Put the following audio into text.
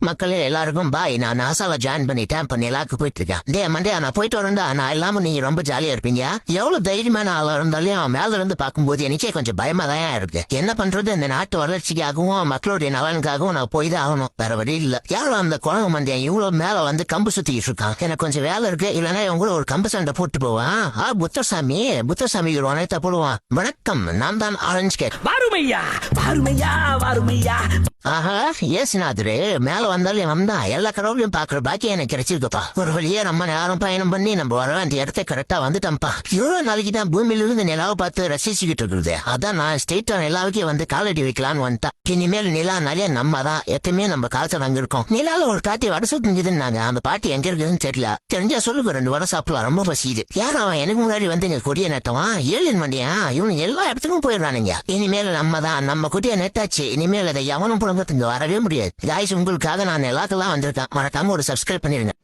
மக்களே எல்லாருக்கும் பாய். நான் நாசால ஜாயின் பண்ணிட்டேன். இப்ப நிலாக்கு போயிட்டு இருக்கேன். டே மண்டே நான் போயிட்டு வரேன்டா. நான் இல்லாம நீங்க ரொம்ப ஜாலியா இருப்பீங்க. எவ்வளவு தைரியமான ஆளா இருந்தாலும் மேல இருந்து பார்க்கும்போது எனக்கே கொஞ்சம் பயமா தான் இருக்கு. என்ன பண்றது, இந்த நாட்டு வளர்ச்சிக்காகவும் மக்களுடைய நலனுக்காகவும் நான் போய் தான் ஆகணும். வேற வழி இல்ல. யாரும் அந்த குழந்தை மண்டியன் இவ்வளவு மேல வந்து கம்பு சுத்திட்டு இருக்கான். எனக்கு கொஞ்சம் வேலை இருக்கு. இல்லன்னா இவங்க ஒரு கம்பு சண்டை போட்டு போவான். புத்தசாமி ஒரு அனைத்த போடுவான். வணக்கம், நான் தான் ஆரஞ்சு கேக். வாருமையா வாருமையா வாருமையா. ஆஹா, ஏசுநாதரு மேல வந்தாலும் வந்தா எல்லா கடவுளையும் பாக்குற பாக்கி எனக்கு கிடைச்சிருக்குப்பா. ஒரு வழியா நம்ம நேரம் பயணம் பண்ணி நம்ம வர வேண்டிய இடத்த கரெக்டா வந்துட்டோம்ப்பா. இவ்வளவு நாளைக்கு தான் பூமியில இருந்து நிலாவை பார்த்து ரசிச்சுக்கிட்டு இருக்குது. அதான் நான் ஸ்டேட்டா நிலாவுக்கே வந்து காலடி வைக்கலான்னு வந்துட்டேன். இனிமேல் நிலா நிறைய நம்ம தான் எப்பவுமே நம்ம காலத்துல அங்க இருக்கோம். நிலால ஒரு காட்டி வடை சுத்துங்குதுன்னாங்க. அந்த பாட்டி எங்க இருக்குதுன்னு தெரியல. தெரிஞ்சா சொல்லுங்க, 2 வடை சாப்பிடலாம். ரொம்ப பசிக்குது. யார் அவன் எனக்கு முன்னாடி வந்து இங்க கொடிய நட்டவன்? ஏழியன் வண்டியா? இவனு எல்லா இடத்துக்கும் போயிடுறானுங்க. இனிமேல் நம்ம தான், நம்ம குட்டிய நெட்டாச்சு. இனிமேல் அதை எவனும் புலம்பத்துக்கு வரவே முடியாது. காய்ஸ், உங்களுக்காக நான் எல்லாத்துலாம் வந்திருக்கேன். மறக்காம ஒரு சப்ஸ்கிரைப் பண்ணிருங்க.